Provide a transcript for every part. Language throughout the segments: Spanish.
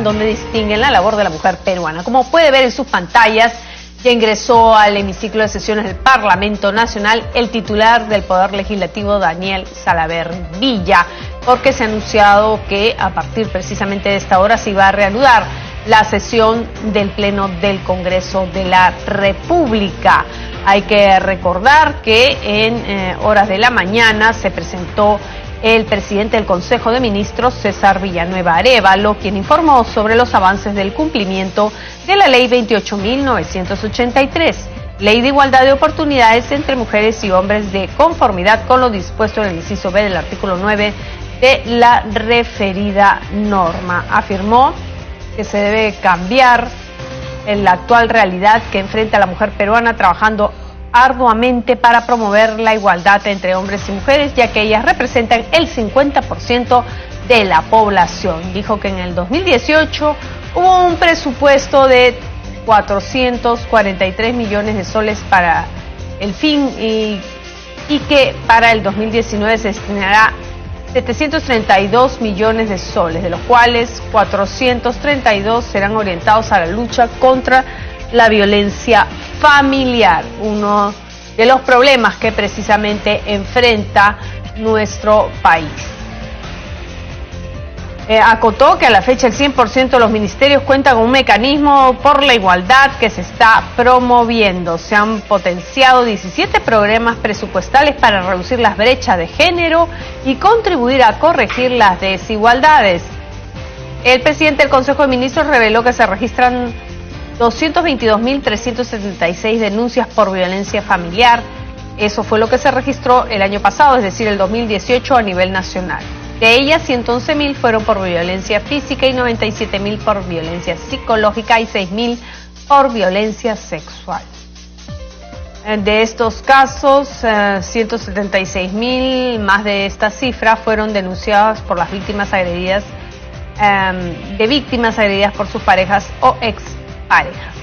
donde distinguen la labor de la mujer peruana. Como puede ver en sus pantallas, ya ingresó al hemiciclo de sesiones del Parlamento Nacional el titular del Poder Legislativo, Daniel Salaverry Villa, porque se ha anunciado que a partir precisamente de esta hora se iba a reanudar la sesión del Pleno del Congreso de la República. Hay que recordar que en horas de la mañana se presentó el presidente del Consejo de Ministros, César Villanueva Arévalo, quien informó sobre los avances del cumplimiento de la Ley 28.983, Ley de Igualdad de Oportunidades entre Mujeres y Hombres, de conformidad con lo dispuesto en el inciso B del artículo 9 de la referida norma. Afirmó que se debe cambiar en la actual realidad que enfrenta la mujer peruana, trabajando arduamente para promover la igualdad entre hombres y mujeres, ya que ellas representan el 50% de la población. Dijo que en el 2018 hubo un presupuesto de 443 millones de soles para el fin y que para el 2019 se destinará 732 millones de soles, de los cuales 432 serán orientados a la lucha contra la violencia familiar, uno de los problemas que precisamente enfrenta nuestro país. Acotó que a la fecha el 100% de los ministerios cuentan con un mecanismo por la igualdad que se está promoviendo. Se han potenciado 17 programas presupuestales para reducir las brechas de género y contribuir a corregir las desigualdades. El presidente del Consejo de Ministros reveló que se registran 222.376 denuncias por violencia familiar. Eso fue lo que se registró el año pasado, es decir, el 2018 a nivel nacional. De ellas, 111.000 fueron por violencia física y 97.000 por violencia psicológica y 6.000 por violencia sexual. De estos casos, 176.000 más de esta cifra fueron denunciadas por las víctimas agredidas, por sus parejas o exparejas.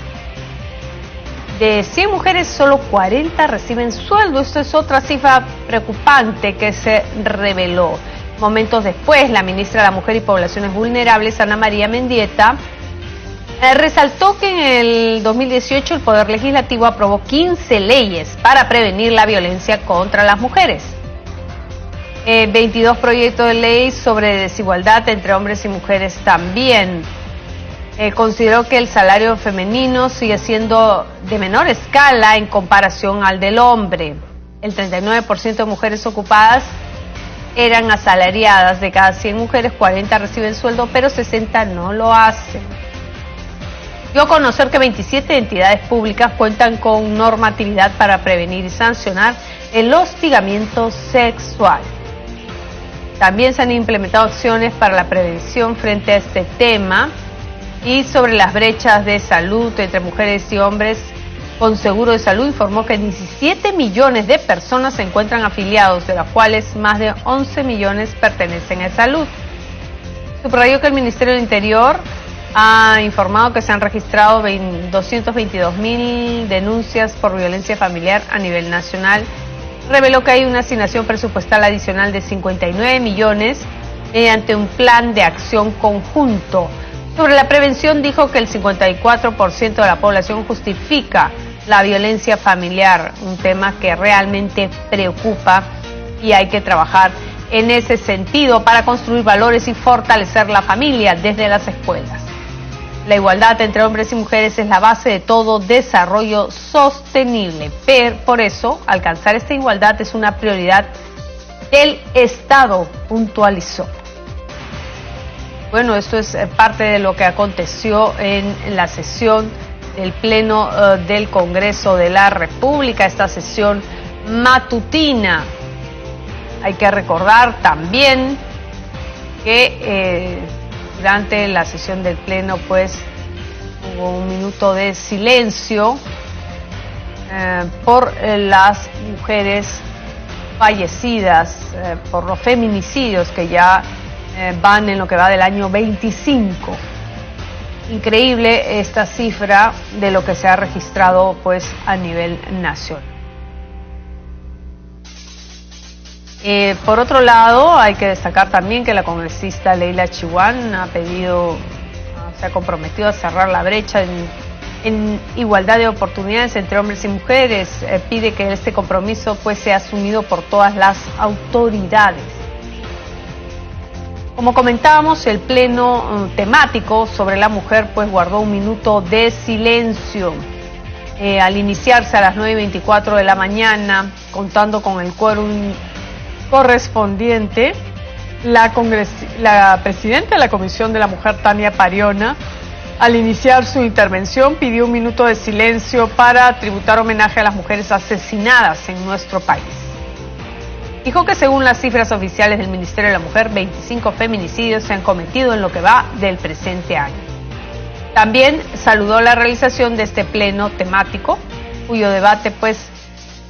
De 100 mujeres, solo 40 reciben sueldo. Esto es otra cifra preocupante que se reveló. Momentos después, la ministra de la Mujer y Poblaciones Vulnerables, Ana María Mendieta, resaltó que en el 2018 el Poder Legislativo aprobó 15 leyes para prevenir la violencia contra las mujeres. 22 proyectos de ley sobre desigualdad entre hombres y mujeres también. Consideró que el salario femenino sigue siendo de menor escala en comparación al del hombre. El 39% de mujeres ocupadas eran asalariadas. De cada 100 mujeres, 40 reciben sueldo, pero 60 no lo hacen. Dio a conocer que 27 entidades públicas cuentan con normatividad para prevenir y sancionar el hostigamiento sexual. También se han implementado acciones para la prevención frente a este tema. Y sobre las brechas de salud entre mujeres y hombres con seguro de salud, informó que 17 millones de personas se encuentran afiliados, de las cuales más de 11 millones pertenecen a salud. Subrayó que el Ministerio del Interior ha informado que se han registrado 222.000 denuncias por violencia familiar a nivel nacional. Reveló que hay una asignación presupuestal adicional de 59 millones mediante un plan de acción conjunto. Sobre la prevención, dijo que el 54% de la población justifica la violencia familiar, un tema que realmente preocupa y hay que trabajar en ese sentido para construir valores y fortalecer la familia desde las escuelas. La igualdad entre hombres y mujeres es la base de todo desarrollo sostenible. Por eso, alcanzar esta igualdad es una prioridad del Estado, puntualizó. Bueno, esto es parte de lo que aconteció en la sesión del Pleno del Congreso de la República, esta sesión matutina. Hay que recordar también que durante la sesión del Pleno, pues, hubo un minuto de silencio por las mujeres fallecidas, por los feminicidios que ya van en lo que va del año 25. Increíble esta cifra de lo que se ha registrado pues a nivel nacional. Por otro lado, hay que destacar también que la congresista Leila Chihuán ha pedido se ha comprometido a cerrar la brecha en igualdad de oportunidades entre hombres y mujeres. Pide que este compromiso pues sea asumido por todas las autoridades. Como comentábamos, el pleno temático sobre la mujer pues guardó un minuto de silencio. Al iniciarse a las 9:24 de la mañana, contando con el quórum correspondiente, la presidenta de la Comisión de la Mujer, Tania Pariona, al iniciar su intervención pidió un minuto de silencio para tributar homenaje a las mujeres asesinadas en nuestro país. Dijo que según las cifras oficiales del Ministerio de la Mujer, 25 feminicidios se han cometido en lo que va del presente año. También saludó la realización de este pleno temático, cuyo debate pues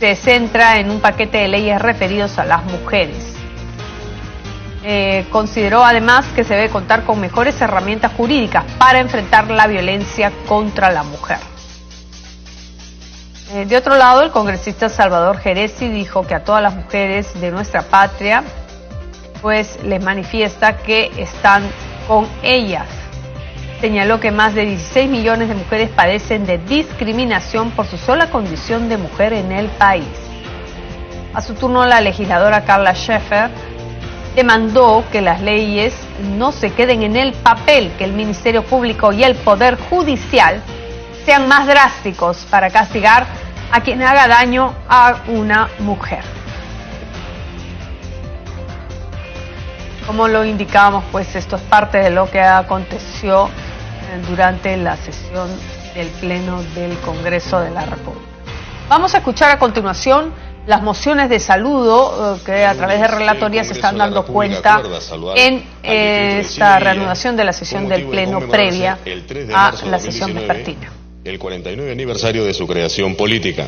se centra en un paquete de leyes referidos a las mujeres. Consideró además que se debe contar con mejores herramientas jurídicas para enfrentar la violencia contra la mujer. De otro lado, el congresista Salvador Geresi dijo que a todas las mujeres de nuestra patria pues les manifiesta que están con ellas. Señaló que más de 16 millones de mujeres padecen de discriminación por su sola condición de mujer en el país. A su turno, la legisladora Carla Scheffer demandó que las leyes no se queden en el papel, que el Ministerio Público y el Poder Judicial sean más drásticos para castigar a quien haga daño a una mujer. Como lo indicábamos, pues esto es parte de lo que aconteció durante la sesión del Pleno del Congreso de la República. Vamos a escuchar a continuación las mociones de saludo que a través de relatorías se están dando cuenta en esta reanudación de la sesión del Pleno previa a la sesión vespertina. El 49 aniversario de su creación política.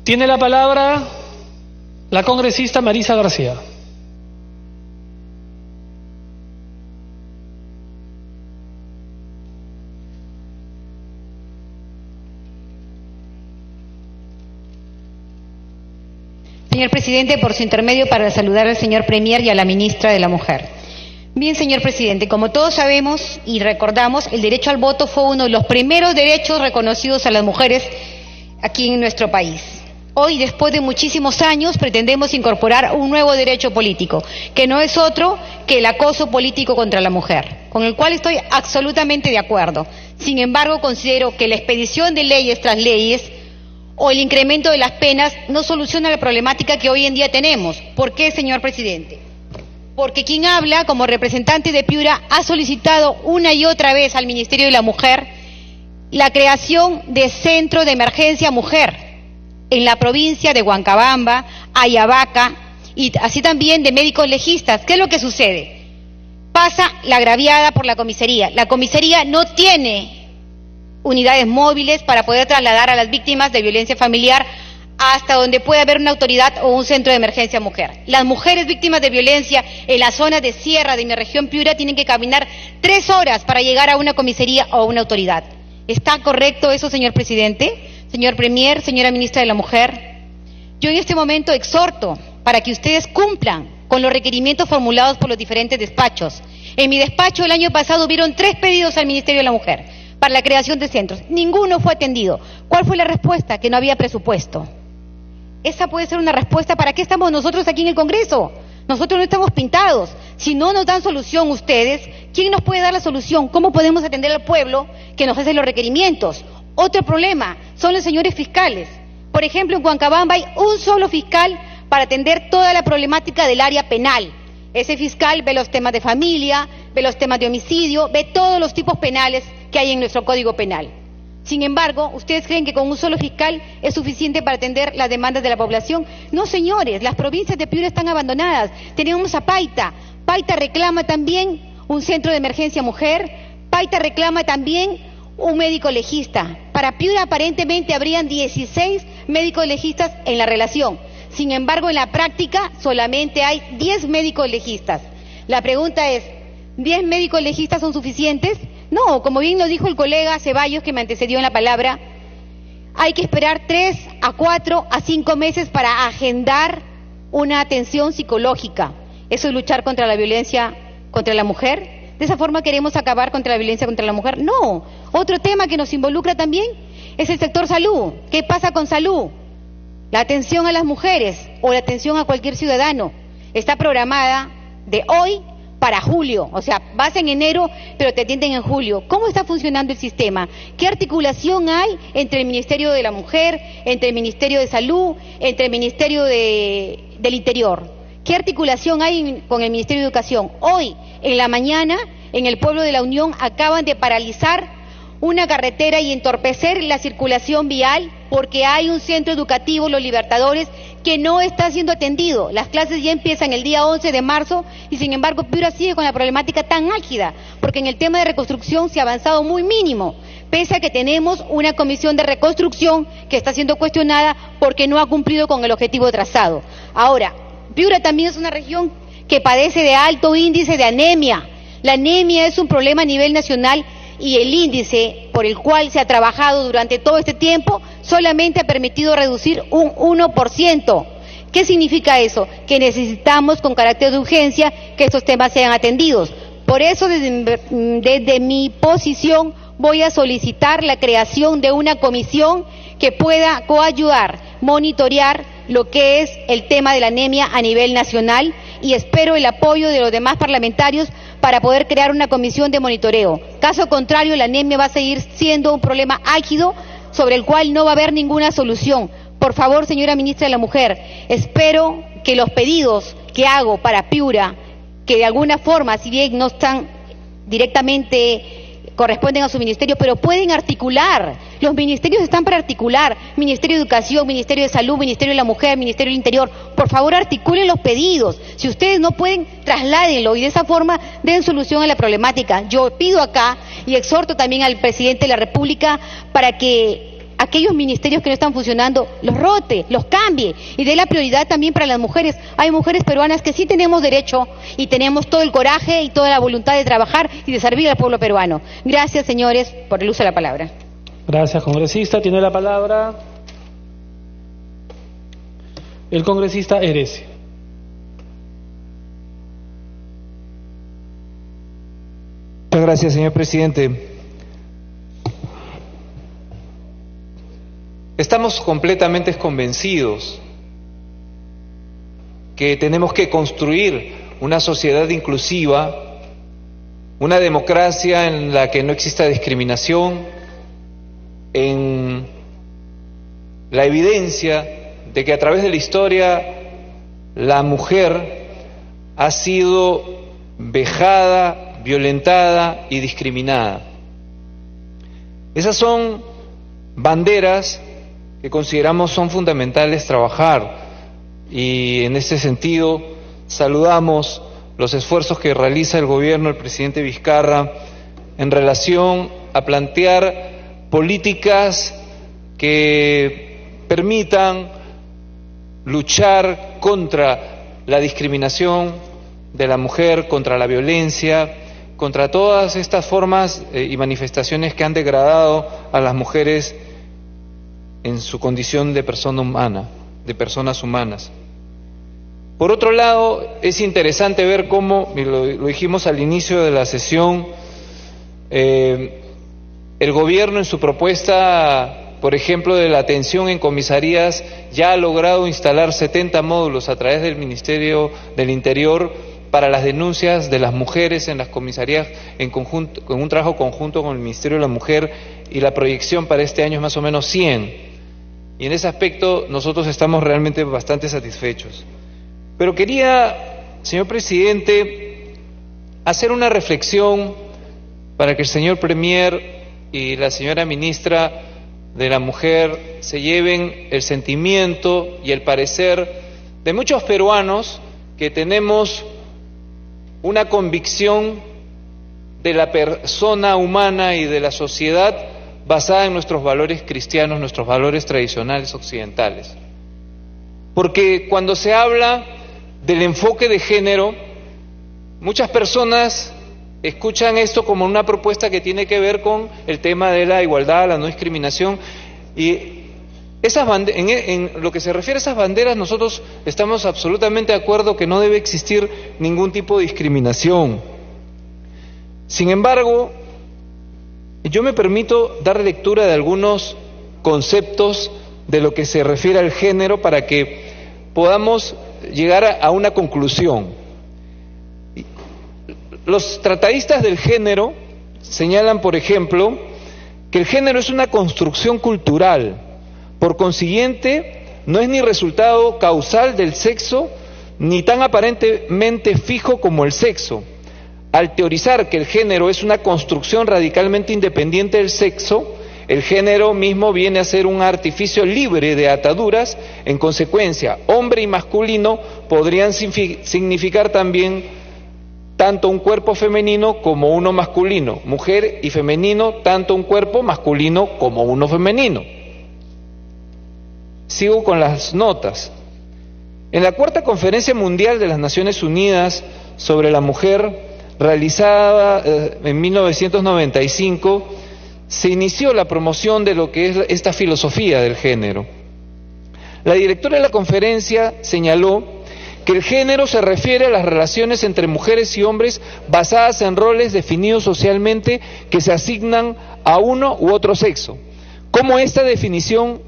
Tiene la palabra la congresista Marisa García. Señor presidente, por su intermedio para saludar al señor Premier y a la ministra de la Mujer. Bien, señor presidente, como todos sabemos y recordamos, el derecho al voto fue uno de los primeros derechos reconocidos a las mujeres aquí en nuestro país. Hoy, después de muchísimos años, pretendemos incorporar un nuevo derecho político, que no es otro que el acoso político contra la mujer, con el cual estoy absolutamente de acuerdo. Sin embargo, considero que la expedición de leyes tras leyes o el incremento de las penas no soluciona la problemática que hoy en día tenemos. ¿Por qué, señor presidente? Porque quien habla como representante de Piura ha solicitado una y otra vez al Ministerio de la Mujer la creación de Centro de Emergencia Mujer en la provincia de Huancabamba, Ayabaca y así también de médicos legistas. ¿Qué es lo que sucede? Pasa la agraviada por la comisaría. La comisaría no tiene unidades móviles para poder trasladar a las víctimas de violencia familiar hasta donde pueda haber una autoridad o un centro de emergencia mujer. Las mujeres víctimas de violencia en la zona de sierra de mi región Piura tienen que caminar 3 horas para llegar a una comisaría o a una autoridad. ¿Está correcto eso, señor presidente? Señor Premier, señora ministra de la Mujer, yo en este momento exhorto para que ustedes cumplan con los requerimientos formulados por los diferentes despachos. En mi despacho el año pasado hubieron 3 pedidos al Ministerio de la Mujer para la creación de centros. Ninguno fue atendido. ¿Cuál fue la respuesta? Que no había presupuesto. Esa puede ser una respuesta. ¿Para qué estamos nosotros aquí en el Congreso? Nosotros no estamos pintados. Si no nos dan solución ustedes, ¿quién nos puede dar la solución? ¿Cómo podemos atender al pueblo que nos hace los requerimientos? Otro problema son los señores fiscales. Por ejemplo, en Huancabamba hay un solo fiscal para atender toda la problemática del área penal. Ese fiscal ve los temas de familia, ve los temas de homicidio, ve todos los tipos penales que hay en nuestro Código Penal. Sin embargo, ¿ustedes creen que con un solo fiscal es suficiente para atender las demandas de la población? No, señores, las provincias de Piura están abandonadas. Tenemos a Paita. Paita reclama también un centro de emergencia mujer. Paita reclama también un médico legista. Para Piura aparentemente habrían 16 médicos legistas en la relación. Sin embargo, en la práctica solamente hay 10 médicos legistas. La pregunta es, ¿10 médicos legistas son suficientes? No, como bien lo dijo el colega Ceballos, que me antecedió en la palabra, hay que esperar 3 a 4 a 5 meses para agendar una atención psicológica. ¿Eso es luchar contra la violencia contra la mujer? ¿De esa forma queremos acabar contra la violencia contra la mujer? No. Otro tema que nos involucra también es el sector salud. ¿Qué pasa con salud? La atención a las mujeres o la atención a cualquier ciudadano está programada de hoy para julio, o sea, vas en enero, pero te atienden en julio. ¿Cómo está funcionando el sistema? ¿Qué articulación hay entre el Ministerio de la Mujer, entre el Ministerio de Salud, entre el Ministerio del Interior? ¿Qué articulación hay con el Ministerio de Educación? Hoy, en la mañana, en el pueblo de La Unión, acaban de paralizar una carretera y entorpecer la circulación vial porque hay un centro educativo, Los Libertadores, que no está siendo atendido. Las clases ya empiezan el día 11 de marzo y sin embargo Piura sigue con la problemática tan álgida, porque en el tema de reconstrucción se ha avanzado muy mínimo, pese a que tenemos una comisión de reconstrucción que está siendo cuestionada porque no ha cumplido con el objetivo trazado. Ahora, Piura también es una región que padece de alto índice de anemia. La anemia es un problema a nivel nacional y el índice por el cual se ha trabajado durante todo este tiempo solamente ha permitido reducir un 1%. ¿Qué significa eso? Que necesitamos con carácter de urgencia que estos temas sean atendidos. Por eso desde mi posición voy a solicitar la creación de una comisión que pueda coayudar, monitorear lo que es el tema de la anemia a nivel nacional y espero el apoyo de los demás parlamentarios para poder crear una comisión de monitoreo. Caso contrario, la anemia va a seguir siendo un problema álgido sobre el cual no va a haber ninguna solución. Por favor, señora ministra de la Mujer, espero que los pedidos que hago para Piura, que de alguna forma, si bien no están directamente corresponden a su ministerio, pero pueden articular. Los ministerios están para articular. Ministerio de Educación, Ministerio de Salud, Ministerio de la Mujer, Ministerio del Interior. Por favor, articulen los pedidos. Si ustedes no pueden, trasládenlo y de esa forma den solución a la problemática. Yo pido acá y exhorto también al presidente de la República para que aquellos ministerios que no están funcionando los rote, los cambie y dé la prioridad también para las mujeres. Hay mujeres peruanas que sí tenemos derecho y tenemos todo el coraje y toda la voluntad de trabajar y de servir al pueblo peruano. Gracias, señores, por el uso de la palabra. Gracias, congresista. Tiene la palabra el congresista Heresia. Muchas gracias, señor presidente. Estamos completamente convencidos que tenemos que construir una sociedad inclusiva, una democracia en la que no exista discriminación, en la evidencia de que a través de la historia la mujer ha sido vejada, violentada y discriminada. Esas son banderas que consideramos son fundamentales trabajar y en ese sentido saludamos los esfuerzos que realiza el gobierno del presidente Vizcarra en relación a plantear políticas que permitan luchar contra la discriminación de la mujer, contra la violencia, contra todas estas formas y manifestaciones que han degradado a las mujeres en su condición de persona humana, de personas humanas. Por otro lado, es interesante ver cómo, y lo dijimos al inicio de la sesión, el gobierno en su propuesta, por ejemplo, de la atención en comisarías, ya ha logrado instalar 70 módulos a través del Ministerio del Interior para las denuncias de las mujeres en las comisarías en conjunto, con un trabajo conjunto con el Ministerio de la Mujer, y la proyección para este año es más o menos 100. Y en ese aspecto nosotros estamos realmente bastante satisfechos. Pero quería, señor presidente, hacer una reflexión para que el señor Premier y la señora ministra de la Mujer se lleven el sentimiento y el parecer de muchos peruanos que tenemos una convicción de la persona humana y de la sociedad basada en nuestros valores cristianos, nuestros valores tradicionales occidentales. porque cuando se habla del enfoque de género, muchas personas escuchan esto como una propuesta que tiene que ver con el tema de la igualdad, la no discriminación, y en lo que se refiere a esas banderas, nosotros estamos absolutamente de acuerdo que no debe existir ningún tipo de discriminación. Sin embargo, yo me permito dar lectura de algunos conceptos de lo que se refiere al género para que podamos llegar a una conclusión. Los tratadistas del género señalan, por ejemplo, que el género es una construcción cultural. Por consiguiente, no es ni resultado causal del sexo, ni tan aparentemente fijo como el sexo. Al teorizar que el género es una construcción radicalmente independiente del sexo, el género mismo viene a ser un artificio libre de ataduras. En consecuencia, hombre y masculino podrían significar también tanto un cuerpo femenino como uno masculino, mujer y femenino, tanto un cuerpo masculino como uno femenino. Sigo con las notas. En la Cuarta Conferencia Mundial de las Naciones Unidas sobre la Mujer, realizada en 1995, se inició la promoción de lo que es esta filosofía del género. La directora de la conferencia señaló que el género se refiere a las relaciones entre mujeres y hombres basadas en roles definidos socialmente que se asignan a uno u otro sexo. Como esta definición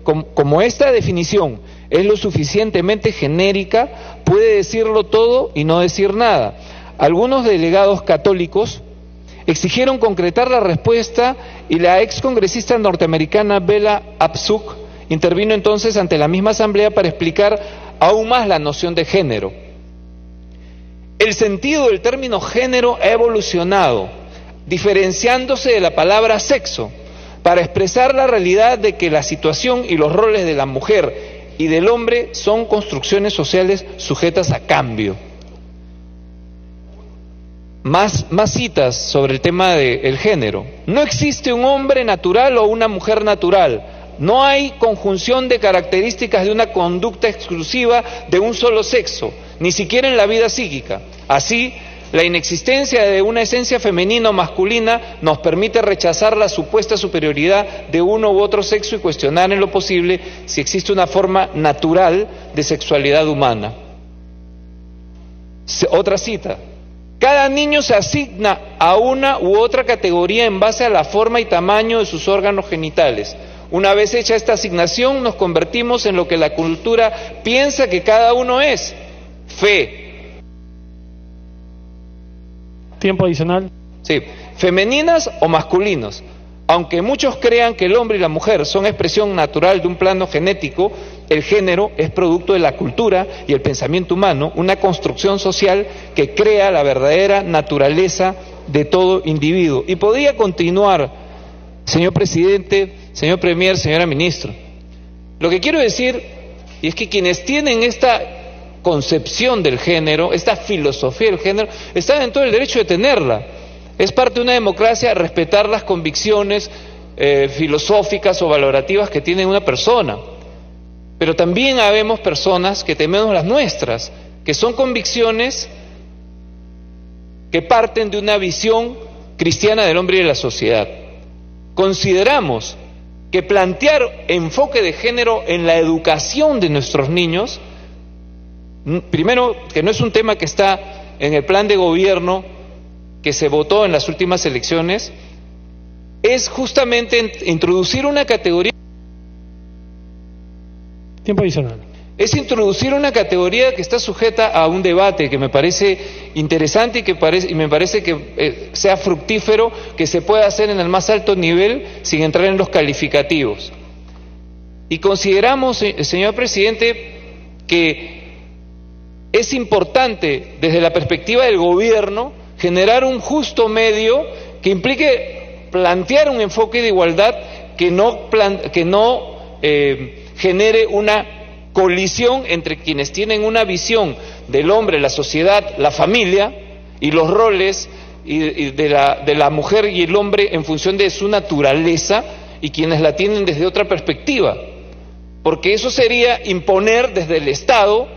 es lo suficientemente genérica, puede decirlo todo y no decir nada. Algunos delegados católicos exigieron concretar la respuesta y la excongresista norteamericana Bella Abzug intervino entonces ante la misma asamblea para explicar aún más la noción de género. El sentido del término género ha evolucionado, diferenciándose de la palabra sexo, para expresar la realidad de que la situación y los roles de la mujer y del hombre son construcciones sociales sujetas a cambio. Más citas sobre el tema del género. No existe un hombre natural o una mujer natural. No hay conjunción de características de una conducta exclusiva de un solo sexo, ni siquiera en la vida psíquica. Así, la inexistencia de una esencia femenina o masculina nos permite rechazar la supuesta superioridad de uno u otro sexo y cuestionar en lo posible si existe una forma natural de sexualidad humana. Otra cita. Cada niño se asigna a una u otra categoría en base a la forma y tamaño de sus órganos genitales. Una vez hecha esta asignación, nos convertimos en lo que la cultura piensa que cada uno es: fe. Tiempo adicional. Sí, femeninas o masculinos. Aunque muchos crean que el hombre y la mujer son expresión natural de un plano genético, el género es producto de la cultura y el pensamiento humano, una construcción social que crea la verdadera naturaleza de todo individuo. Y podría continuar, señor presidente, señor premier, señora ministra. Lo que quiero decir, y es que quienes tienen esta concepción del género, esta filosofía del género, están en todo el derecho de tenerla. Es parte de una democracia respetar las convicciones filosóficas o valorativas que tiene una persona. Pero también habemos personas que tenemos las nuestras, que son convicciones que parten de una visión cristiana del hombre y de la sociedad. Consideramos que plantear enfoque de género en la educación de nuestros niños, primero, que no es un tema que está en el plan de gobierno que se votó en las últimas elecciones, es justamente introducir una categoría. Tiempo adicional. Es introducir una categoría que está sujeta a un debate que me parece interesante y me parece que sea fructífero, que se pueda hacer en el más alto nivel sin entrar en los calificativos. Y consideramos, señor presidente, que es importante desde la perspectiva del gobierno generar un justo medio que implique plantear un enfoque de igualdad que no genere una colisión entre quienes tienen una visión del hombre, la sociedad, la familia y los roles de la mujer y el hombre en función de su naturaleza, y quienes la tienen desde otra perspectiva. porque eso sería imponer desde el Estado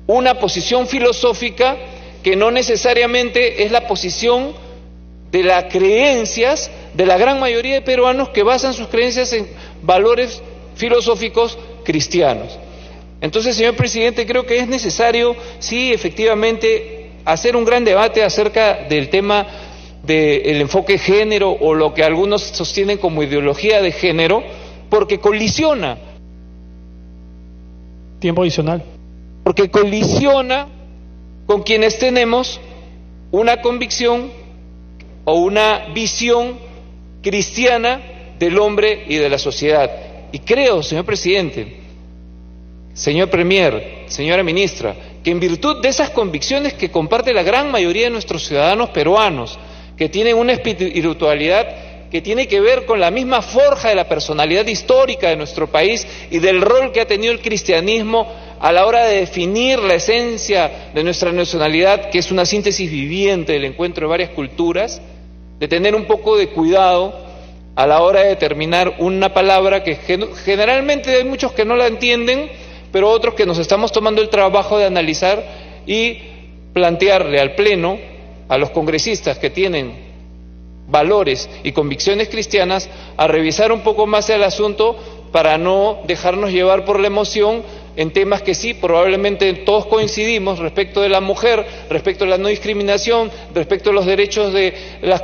una posición filosófica que no necesariamente es la posición de las creencias de la gran mayoría de peruanos que basan sus creencias en valores filosóficos cristianos. Entonces, señor presidente, creo que es necesario, sí, efectivamente, hacer un gran debate acerca del tema del enfoque género o lo que algunos sostienen como ideología de género, porque colisiona. Tiempo adicional. Porque colisiona con quienes tenemos una convicción o una visión cristiana del hombre y de la sociedad. Y creo, señor presidente, señor premier, señora ministra, que en virtud de esas convicciones que comparte la gran mayoría de nuestros ciudadanos peruanos, que tienen una espiritualidad que tiene que ver con la misma forja de la personalidad histórica de nuestro país y del rol que ha tenido el cristianismo a la hora de definir la esencia de nuestra nacionalidad, que es una síntesis viviente del encuentro de varias culturas, de tener un poco de cuidado a la hora de determinar una palabra que generalmente hay muchos que no la entienden, pero otros que nos estamos tomando el trabajo de analizar y plantearle al Pleno, a los congresistas que tienen valores y convicciones cristianas, a revisar un poco más el asunto para no dejarnos llevar por la emoción en temas que sí, probablemente todos coincidimos respecto de la mujer, respecto de la no discriminación, respecto de los derechos de las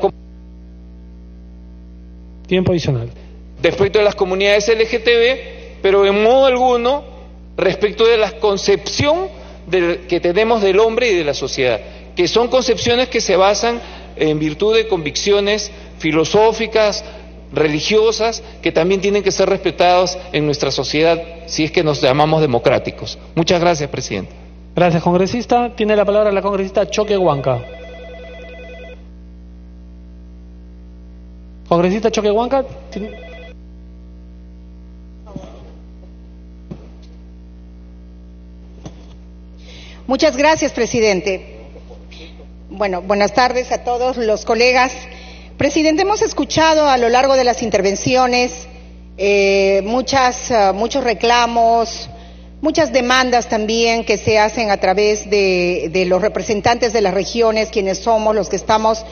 Tiempo adicional. respecto de las comunidades LGTB, pero en modo alguno respecto de la concepción que tenemos del hombre y de la sociedad, que son concepciones que se basan en virtud de convicciones filosóficas, religiosas, que también tienen que ser respetadas en nuestra sociedad si es que nos llamamos democráticos. Muchas gracias, presidente. Gracias, congresista. Tiene la palabra la congresista Choquehuanca. Congresista Choquehuanca. Muchas gracias, presidente. Bueno, buenas tardes a todos los colegas. Presidente, hemos escuchado a lo largo de las intervenciones muchos reclamos, muchas demandas también que se hacen a través de los representantes de las regiones, quienes somos los que estamos,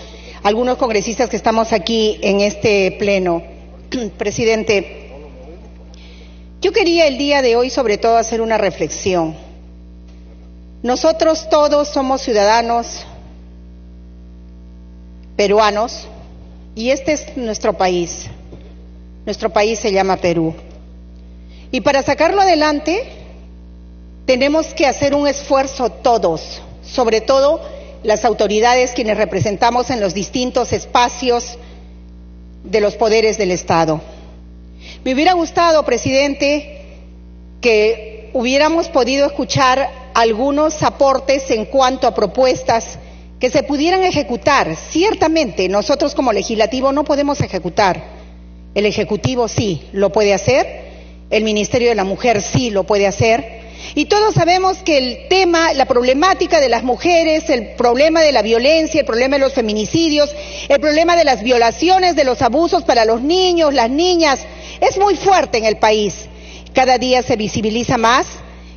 algunos congresistas que estamos aquí en este pleno. Presidente, yo quería el día de hoy sobre todo hacer una reflexión. Nosotros todos somos ciudadanos peruanos y este es nuestro país. Nuestro país se llama Perú. Y para sacarlo adelante tenemos que hacer un esfuerzo todos, sobre todo las autoridades quienes representamos en los distintos espacios de los poderes del Estado. Me hubiera gustado, presidente, que hubiéramos podido escuchar algunos aportes en cuanto a propuestas que se pudieran ejecutar. Ciertamente, nosotros como legislativo no podemos ejecutar. El Ejecutivo sí lo puede hacer, el Ministerio de la Mujer sí lo puede hacer, y todos sabemos que el tema, la problemática de las mujeres, el problema de la violencia, el problema de los feminicidios, el problema de las violaciones, de los abusos para los niños, las niñas, es muy fuerte en el país. Cada día se visibiliza más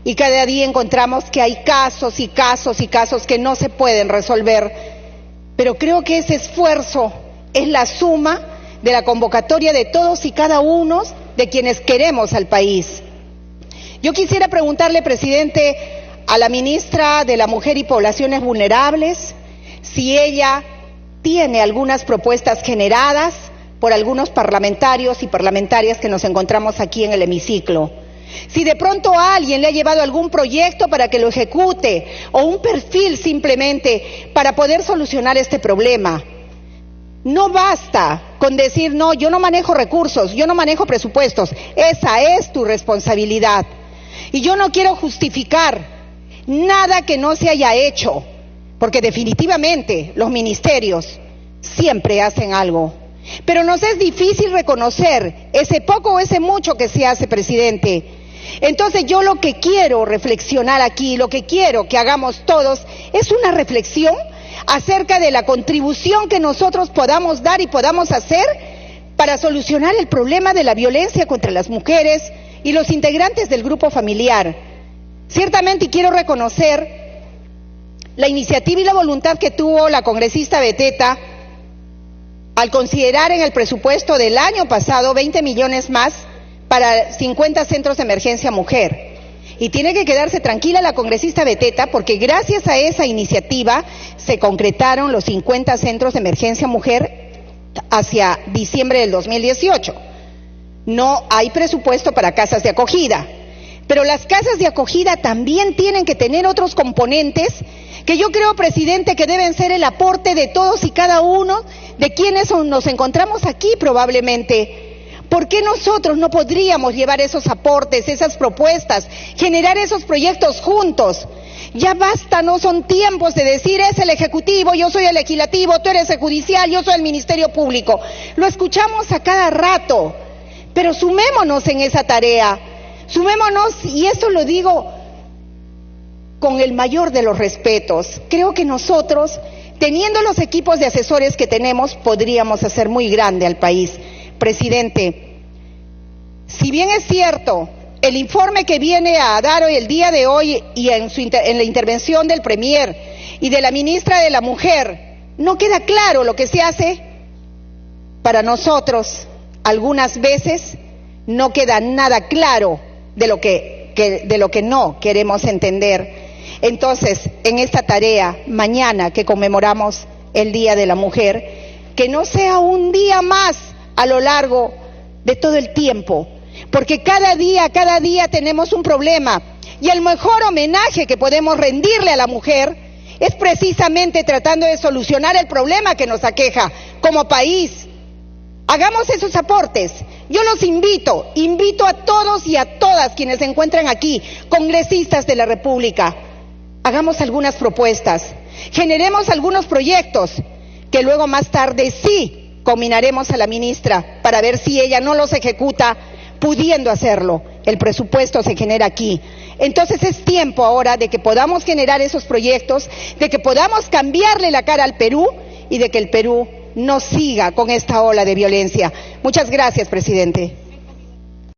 y cada día encontramos que hay casos y casos y casos que no se pueden resolver, pero creo que ese esfuerzo es la suma de la convocatoria de todos y cada uno de quienes queremos al país. Yo quisiera preguntarle, presidente, a la ministra de la Mujer y Poblaciones Vulnerables, si ella tiene algunas propuestas generadas por algunos parlamentarios y parlamentarias que nos encontramos aquí en el hemiciclo. Si de pronto a alguien le ha llevado algún proyecto para que lo ejecute o un perfil simplemente para poder solucionar este problema. No basta con decir, no, yo no manejo recursos, yo no manejo presupuestos. Esa es tu responsabilidad. Y yo no quiero justificar nada que no se haya hecho, porque definitivamente los ministerios siempre hacen algo. Pero nos es difícil reconocer ese poco o ese mucho que se hace, presidente. Entonces yo lo que quiero reflexionar aquí, lo que quiero que hagamos todos, es una reflexión acerca de la contribución que nosotros podamos dar y podamos hacer para solucionar el problema de la violencia contra las mujeres, y los integrantes del grupo familiar. Ciertamente quiero reconocer la iniciativa y la voluntad que tuvo la congresista Beteta al considerar en el presupuesto del año pasado 20 millones más para 50 centros de emergencia mujer. Y tiene que quedarse tranquila la congresista Beteta, porque gracias a esa iniciativa se concretaron los 50 centros de emergencia mujer hacia diciembre del 2018. No hay presupuesto para casas de acogida, pero las casas de acogida también tienen que tener otros componentes que yo creo, presidente, que deben ser el aporte de todos y cada uno de quienes nos encontramos aquí probablemente. ¿Por qué nosotros no podríamos llevar esos aportes, esas propuestas, generar esos proyectos juntos? Ya basta, no son tiempos de decir es el Ejecutivo, yo soy el Legislativo, tú eres el Judicial, yo soy el Ministerio Público. Lo escuchamos a cada rato, pero sumémonos en esa tarea, sumémonos, y esto lo digo con el mayor de los respetos. Creo que nosotros, teniendo los equipos de asesores que tenemos, podríamos hacer muy grande al país. Presidente, si bien es cierto, el informe que viene a dar hoy, el día de hoy, y en la intervención del Premier y de la ministra de la Mujer, no queda claro lo que se hace, para nosotros, algunas veces, no queda nada claro de lo que no queremos entender. Entonces, en esta tarea, mañana que conmemoramos el Día de la Mujer, que no sea un día más a lo largo de todo el tiempo, porque cada día tenemos un problema, y el mejor homenaje que podemos rendirle a la mujer es precisamente tratando de solucionar el problema que nos aqueja como país. Hagamos esos aportes. Yo los invito a todos y a todas quienes se encuentran aquí, congresistas de la República. Hagamos algunas propuestas, generemos algunos proyectos que luego más tarde sí combinaremos a la ministra para ver si ella no los ejecuta pudiendo hacerlo. El presupuesto se genera aquí. Entonces es tiempo ahora de que podamos generar esos proyectos, de que podamos cambiarle la cara al Perú y de que el Perú no siga con esta ola de violencia. Muchas gracias, presidente.